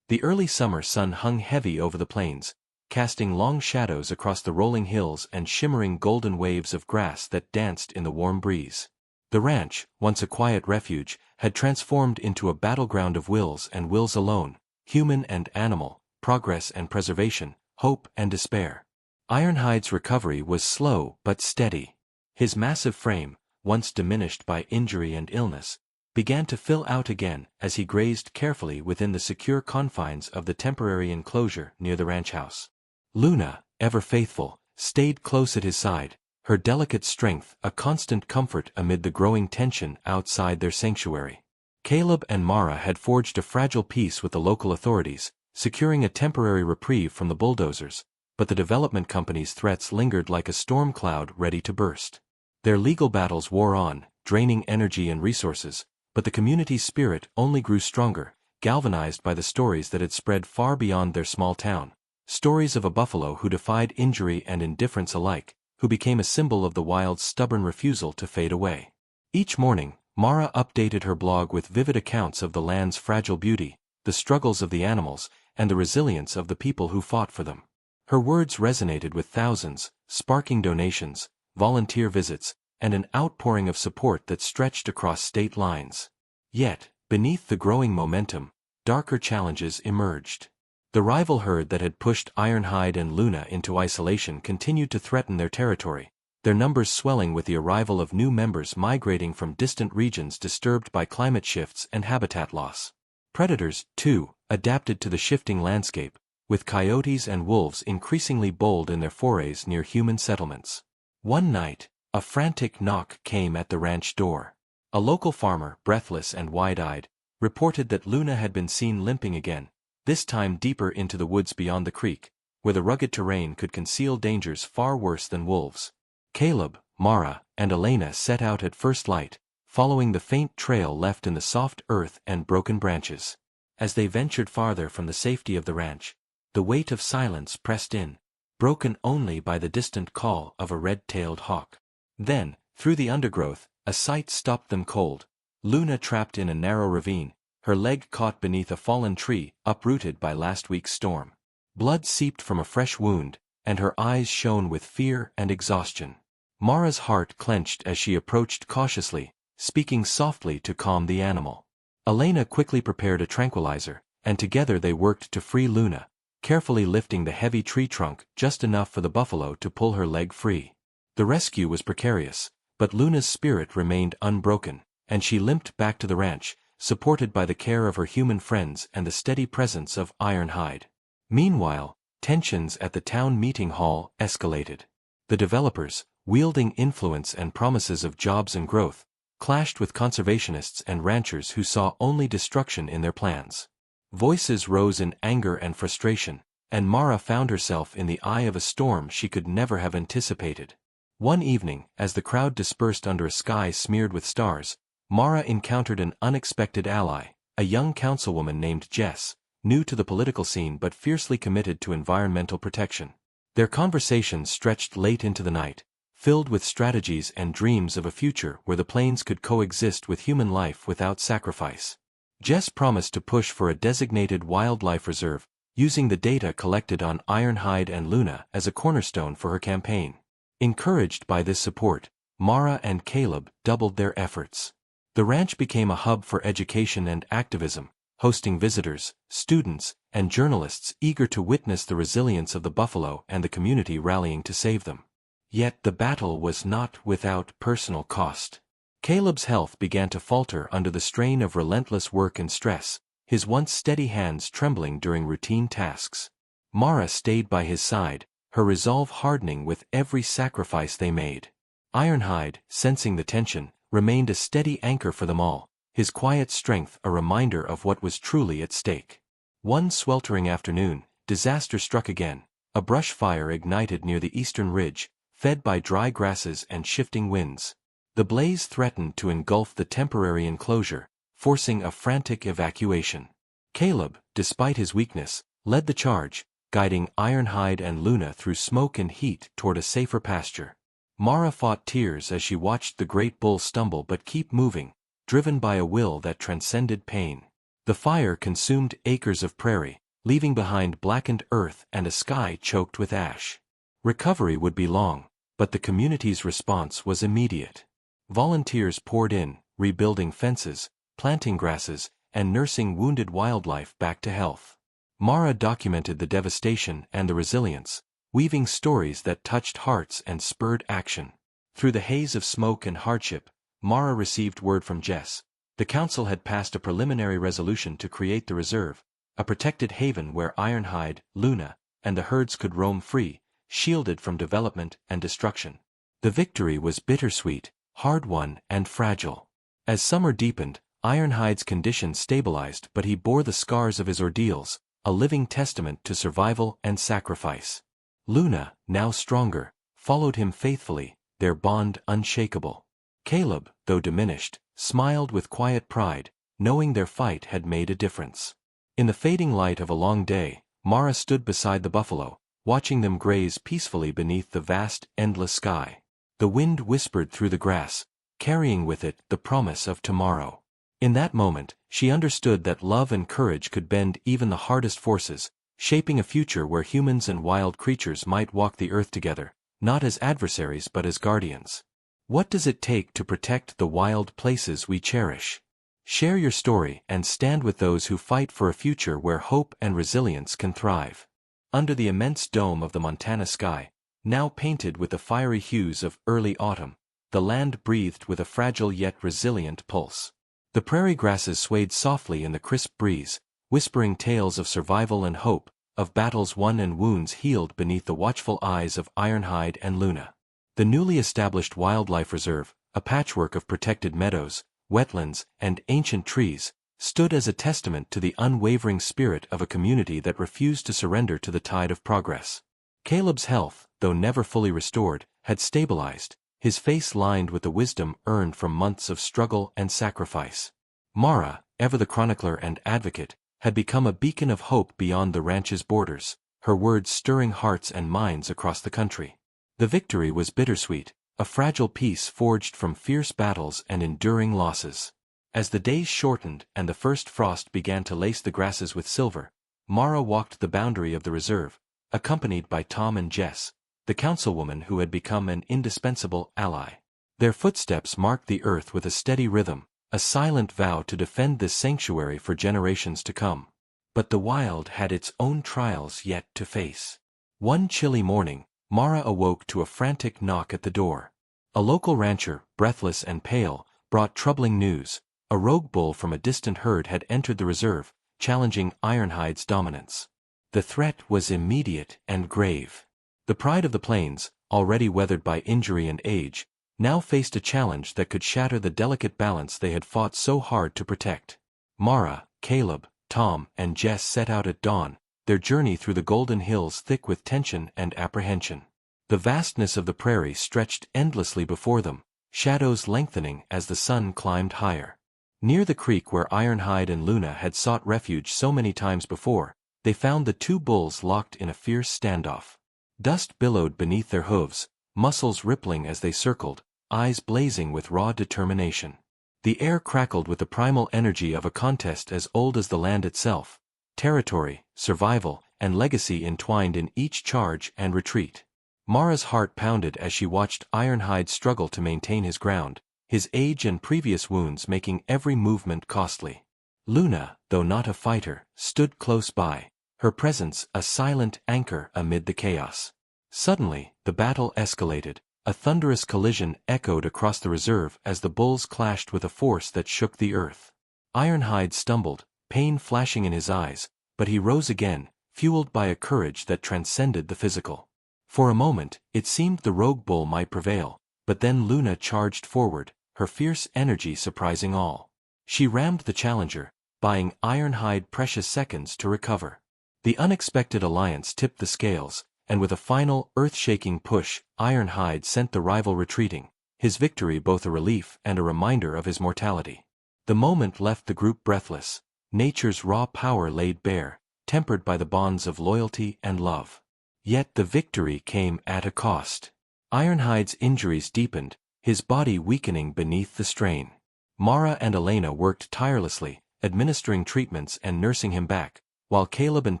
The early summer sun hung heavy over the plains, casting long shadows across the rolling hills and shimmering golden waves of grass that danced in the warm breeze. The ranch, once a quiet refuge, had transformed into a battleground of wills and wills alone, human and animal, progress and preservation, hope and despair. Ironhide's recovery was slow but steady. His massive frame, once diminished by injury and illness, began to fill out again as he grazed carefully within the secure confines of the temporary enclosure near the ranch house. Luna, ever faithful, stayed close at his side, her delicate strength a constant comfort amid the growing tension outside their sanctuary. Caleb and Mara had forged a fragile peace with the local authorities, securing a temporary reprieve from the bulldozers, but the development company's threats lingered like a storm cloud ready to burst. Their legal battles wore on, draining energy and resources, but the community's spirit only grew stronger, galvanized by the stories that had spread far beyond their small town. Stories of a buffalo who defied injury and indifference alike, who became a symbol of the wild's stubborn refusal to fade away. Each morning, Mara updated her blog with vivid accounts of the land's fragile beauty, the struggles of the animals, and the resilience of the people who fought for them. Her words resonated with thousands, sparking donations, volunteer visits, and an outpouring of support that stretched across state lines. Yet, beneath the growing momentum, darker challenges emerged. The rival herd that had pushed Ironhide and Luna into isolation continued to threaten their territory, their numbers swelling with the arrival of new members migrating from distant regions disturbed by climate shifts and habitat loss. Predators, too, adapted to the shifting landscape, with coyotes and wolves increasingly bold in their forays near human settlements. One night, a frantic knock came at the ranch door. A local farmer, breathless and wide-eyed, reported that Luna had been seen limping again, this time deeper into the woods beyond the creek, where the rugged terrain could conceal dangers far worse than wolves. Caleb, Mara, and Elena set out at first light, following the faint trail left in the soft earth and broken branches. As they ventured farther from the safety of the ranch, the weight of silence pressed in, broken only by the distant call of a red-tailed hawk. Then, through the undergrowth, a sight stopped them cold. Luna trapped in a narrow ravine, her leg caught beneath a fallen tree uprooted by last week's storm. Blood seeped from a fresh wound, and her eyes shone with fear and exhaustion. Mara's heart clenched as she approached cautiously, speaking softly to calm the animal. Elena quickly prepared a tranquilizer, and together they worked to free Luna, carefully lifting the heavy tree trunk just enough for the buffalo to pull her leg free. The rescue was precarious, but Luna's spirit remained unbroken, and she limped back to the ranch, supported by the care of her human friends and the steady presence of Ironhide. Meanwhile, tensions at the town meeting hall escalated. The developers, wielding influence and promises of jobs and growth, clashed with conservationists and ranchers who saw only destruction in their plans. Voices rose in anger and frustration, and Mara found herself in the eye of a storm she could never have anticipated. One evening, as the crowd dispersed under a sky smeared with stars, Mara encountered an unexpected ally, a young councilwoman named Jess, new to the political scene but fiercely committed to environmental protection. Their conversations stretched late into the night, filled with strategies and dreams of a future where the plains could coexist with human life without sacrifice. Jess promised to push for a designated wildlife reserve, using the data collected on Ironhide and Luna as a cornerstone for her campaign. Encouraged by this support, Mara and Caleb doubled their efforts. The ranch became a hub for education and activism, hosting visitors, students, and journalists eager to witness the resilience of the buffalo and the community rallying to save them. Yet the battle was not without personal cost. Caleb's health began to falter under the strain of relentless work and stress, his once steady hands trembling during routine tasks. Mara stayed by his side, her resolve hardening with every sacrifice they made. Ironhide, sensing the tension, remained a steady anchor for them all, his quiet strength a reminder of what was truly at stake. One sweltering afternoon, disaster struck again. A brush fire ignited near the eastern ridge, fed by dry grasses and shifting winds. The blaze threatened to engulf the temporary enclosure, forcing a frantic evacuation. Caleb, despite his weakness, led the charge, guiding Ironhide and Luna through smoke and heat toward a safer pasture. Mara fought tears as she watched the great bull stumble but keep moving, driven by a will that transcended pain. The fire consumed acres of prairie, leaving behind blackened earth and a sky choked with ash. Recovery would be long, but the community's response was immediate. Volunteers poured in, rebuilding fences, planting grasses, and nursing wounded wildlife back to health. Mara documented the devastation and the resilience, weaving stories that touched hearts and spurred action. Through the haze of smoke and hardship, Mara received word from Jess. The council had passed a preliminary resolution to create the reserve, a protected haven where Ironhide, Luna, and the herds could roam free, shielded from development and destruction. The victory was bittersweet, hard-won, and fragile. As summer deepened, Ironhide's condition stabilized, but he bore the scars of his ordeals, a living testament to survival and sacrifice. Luna, now stronger, followed him faithfully, their bond unshakable. Caleb, though diminished, smiled with quiet pride, knowing their fight had made a difference. In the fading light of a long day, Mara stood beside the buffalo, watching them graze peacefully beneath the vast, endless sky. The wind whispered through the grass, carrying with it the promise of tomorrow. In that moment, she understood that love and courage could bend even the hardest forces, shaping a future where humans and wild creatures might walk the earth together, not as adversaries but as guardians. What does it take to protect the wild places we cherish? Share your story and stand with those who fight for a future where hope and resilience can thrive. Under the immense dome of the Montana sky, now painted with the fiery hues of early autumn, the land breathed with a fragile yet resilient pulse. The prairie grasses swayed softly in the crisp breeze, whispering tales of survival and hope, of battles won and wounds healed beneath the watchful eyes of Ironhide and Luna. The newly established wildlife reserve, a patchwork of protected meadows, wetlands, and ancient trees, stood as a testament to the unwavering spirit of a community that refused to surrender to the tide of progress. Caleb's health, though never fully restored, had stabilized, his face lined with the wisdom earned from months of struggle and sacrifice. Mara, ever the chronicler and advocate, had become a beacon of hope beyond the ranch's borders, her words stirring hearts and minds across the country. The victory was bittersweet, a fragile peace forged from fierce battles and enduring losses. As the days shortened and the first frost began to lace the grasses with silver, Mara walked the boundary of the reserve, accompanied by Tom and Jess, the councilwoman who had become an indispensable ally. Their footsteps marked the earth with a steady rhythm, a silent vow to defend this sanctuary for generations to come. But the wild had its own trials yet to face. One chilly morning, Mara awoke to a frantic knock at the door. A local rancher, breathless and pale, brought troubling news. A rogue bull from a distant herd had entered the reserve, challenging Ironhide's dominance. The threat was immediate and grave. The pride of the plains, already weathered by injury and age, now faced a challenge that could shatter the delicate balance they had fought so hard to protect. Mara, Caleb, Tom, and Jess set out at dawn, their journey through the Golden Hills thick with tension and apprehension. The vastness of the prairie stretched endlessly before them, shadows lengthening as the sun climbed higher. Near the creek where Ironhide and Luna had sought refuge so many times before, they found the two bulls locked in a fierce standoff. Dust billowed beneath their hooves, muscles rippling as they circled, eyes blazing with raw determination. The air crackled with the primal energy of a contest as old as the land itself, territory, survival, and legacy entwined in each charge and retreat. Mara's heart pounded as she watched Ironhide struggle to maintain his ground, his age and previous wounds making every movement costly. Luna, though not a fighter, stood close by, her presence a silent anchor amid the chaos. Suddenly, the battle escalated. A thunderous collision echoed across the reserve as the bulls clashed with a force that shook the earth. Ironhide stumbled, pain flashing in his eyes, but he rose again, fueled by a courage that transcended the physical. For a moment, it seemed the rogue bull might prevail, but then Luna charged forward, her fierce energy surprising all. She rammed the challenger, buying Ironhide precious seconds to recover. The unexpected alliance tipped the scales, and with a final, earth-shaking push, Ironhide sent the rival retreating, his victory both a relief and a reminder of his mortality. The moment left the group breathless, nature's raw power laid bare, tempered by the bonds of loyalty and love. Yet the victory came at a cost. Ironhide's injuries deepened, his body weakening beneath the strain. Mara and Elena worked tirelessly, administering treatments and nursing him back, while Caleb and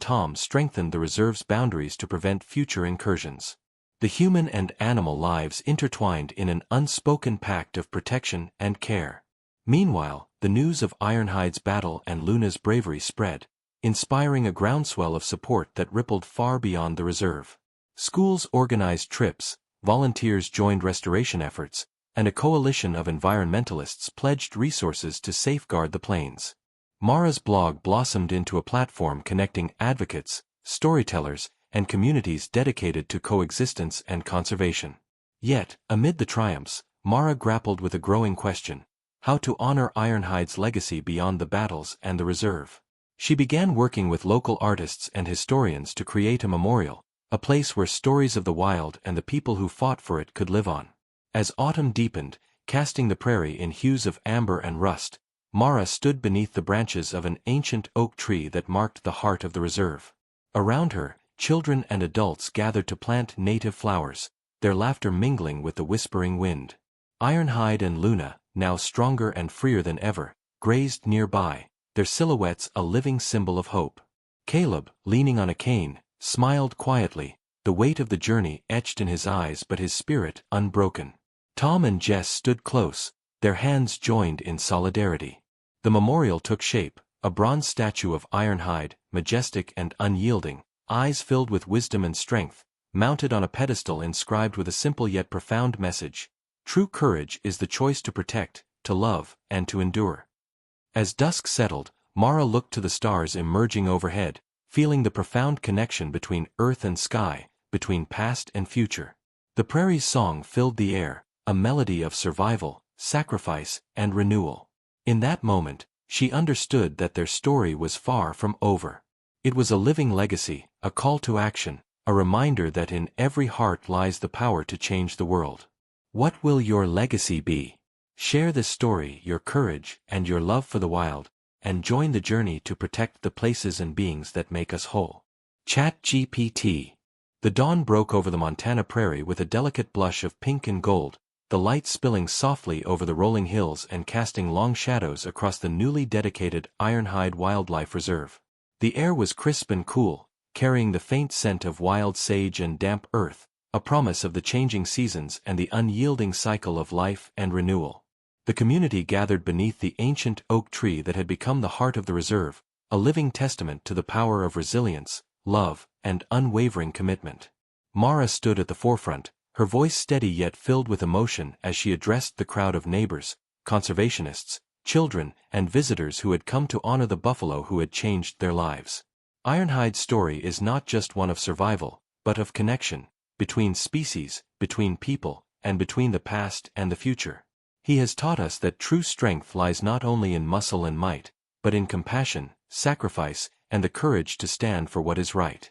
Tom strengthened the reserve's boundaries to prevent future incursions. The human and animal lives intertwined in an unspoken pact of protection and care. Meanwhile, the news of Ironhide's battle and Luna's bravery spread, inspiring a groundswell of support that rippled far beyond the reserve. Schools organized trips, volunteers joined restoration efforts, and a coalition of environmentalists pledged resources to safeguard the plains. Mara's blog blossomed into a platform connecting advocates, storytellers, and communities dedicated to coexistence and conservation. Yet, amid the triumphs, Mara grappled with a growing question: how to honor Ironhide's legacy beyond the battles and the reserve. She began working with local artists and historians to create a memorial, a place where stories of the wild and the people who fought for it could live on. As autumn deepened, casting the prairie in hues of amber and rust, Mara stood beneath the branches of an ancient oak tree that marked the heart of the reserve. Around her, children and adults gathered to plant native flowers, their laughter mingling with the whispering wind. Ironhide and Luna, now stronger and freer than ever, grazed nearby, their silhouettes a living symbol of hope. Caleb, leaning on a cane, smiled quietly, the weight of the journey etched in his eyes but his spirit unbroken. Tom and Jess stood close, their hands joined in solidarity. The memorial took shape, a bronze statue of Ironhide, majestic and unyielding, eyes filled with wisdom and strength, mounted on a pedestal inscribed with a simple yet profound message: true courage is the choice to protect, to love, and to endure. As dusk settled, Mara looked to the stars emerging overhead, feeling the profound connection between earth and sky, between past and future. The prairie's song filled the air, a melody of survival, sacrifice, and renewal. In that moment, she understood that their story was far from over. It was a living legacy, a call to action, a reminder that in every heart lies the power to change the world. What will your legacy be? Share this story, your courage, and your love for the wild, and join the journey to protect the places and beings that make us whole. ChatGPT. The dawn broke over the Montana prairie with a delicate blush of pink and gold, the light spilling softly over the rolling hills and casting long shadows across the newly dedicated Ironhide Wildlife Reserve. The air was crisp and cool, carrying the faint scent of wild sage and damp earth, a promise of the changing seasons and the unyielding cycle of life and renewal. The community gathered beneath the ancient oak tree that had become the heart of the reserve, a living testament to the power of resilience, love, and unwavering commitment. Mara stood at the forefront, her voice steady yet filled with emotion as she addressed the crowd of neighbors, conservationists, children, and visitors who had come to honor the buffalo who had changed their lives. Ironhide's story is not just one of survival, but of connection, between species, between people, and between the past and the future. He has taught us that true strength lies not only in muscle and might, but in compassion, sacrifice, and the courage to stand for what is right.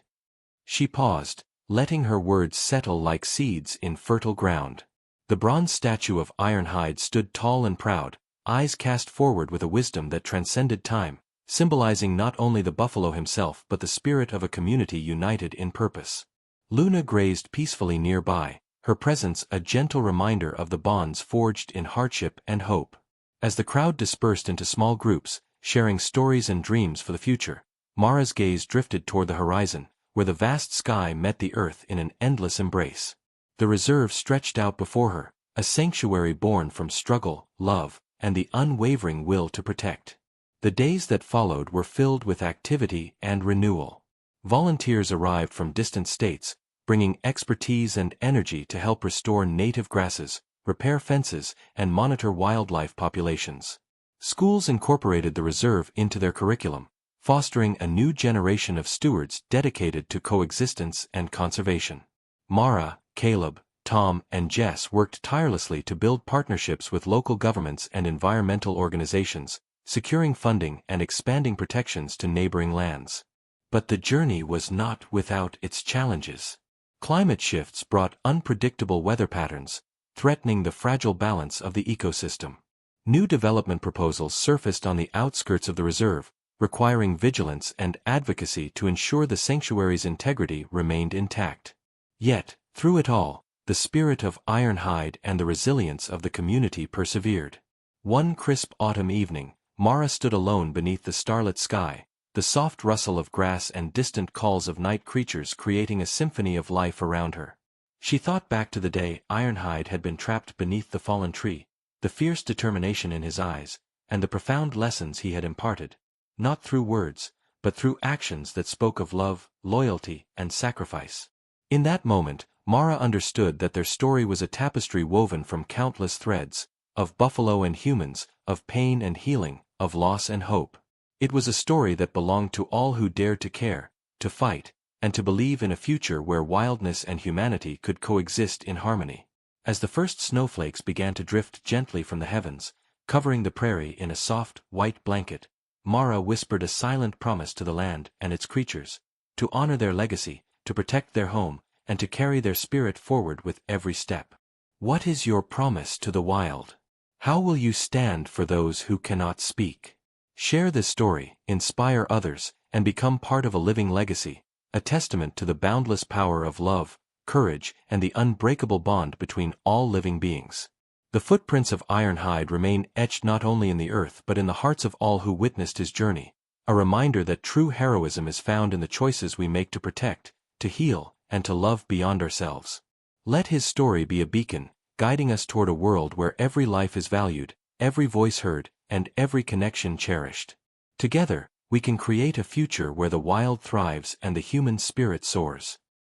She paused, letting her words settle like seeds in fertile ground. The bronze statue of Ironhide stood tall and proud, eyes cast forward with a wisdom that transcended time, symbolizing not only the buffalo himself but the spirit of a community united in purpose. Luna grazed peacefully nearby, her presence a gentle reminder of the bonds forged in hardship and hope. As the crowd dispersed into small groups, sharing stories and dreams for the future, Mara's gaze drifted toward the horizon, where the vast sky met the earth in an endless embrace. The reserve stretched out before her, a sanctuary born from struggle, love, and the unwavering will to protect. The days that followed were filled with activity and renewal. Volunteers arrived from distant states, bringing expertise and energy to help restore native grasses, repair fences, and monitor wildlife populations. Schools incorporated the reserve into their curriculum, fostering a new generation of stewards dedicated to coexistence and conservation. Mara, Caleb, Tom, and Jess worked tirelessly to build partnerships with local governments and environmental organizations, securing funding and expanding protections to neighboring lands. But the journey was not without its challenges. Climate shifts brought unpredictable weather patterns, threatening the fragile balance of the ecosystem. New development proposals surfaced on the outskirts of the reserve, requiring vigilance and advocacy to ensure the sanctuary's integrity remained intact. Yet, through it all, the spirit of Ironhide and the resilience of the community persevered. One crisp autumn evening, Mara stood alone beneath the starlit sky, the soft rustle of grass and distant calls of night creatures creating a symphony of life around her. She thought back to the day Ironhide had been trapped beneath the fallen tree, the fierce determination in his eyes, and the profound lessons he had imparted, not through words, but through actions that spoke of love, loyalty, and sacrifice. In that moment, Mara understood that their story was a tapestry woven from countless threads, of buffalo and humans, of pain and healing, of loss and hope. It was a story that belonged to all who dared to care, to fight, and to believe in a future where wildness and humanity could coexist in harmony. As the first snowflakes began to drift gently from the heavens, covering the prairie in a soft, white blanket, Mara whispered a silent promise to the land and its creatures, to honor their legacy, to protect their home, and to carry their spirit forward with every step. What is your promise to the wild? How will you stand for those who cannot speak? Share this story, inspire others, and become part of a living legacy, a testament to the boundless power of love, courage, and the unbreakable bond between all living beings. The footprints of Ironhide remain etched not only in the earth but in the hearts of all who witnessed his journey, a reminder that true heroism is found in the choices we make to protect, to heal, and to love beyond ourselves. Let his story be a beacon, guiding us toward a world where every life is valued, every voice heard, and every connection cherished. Together, we can create a future where the wild thrives and the human spirit soars.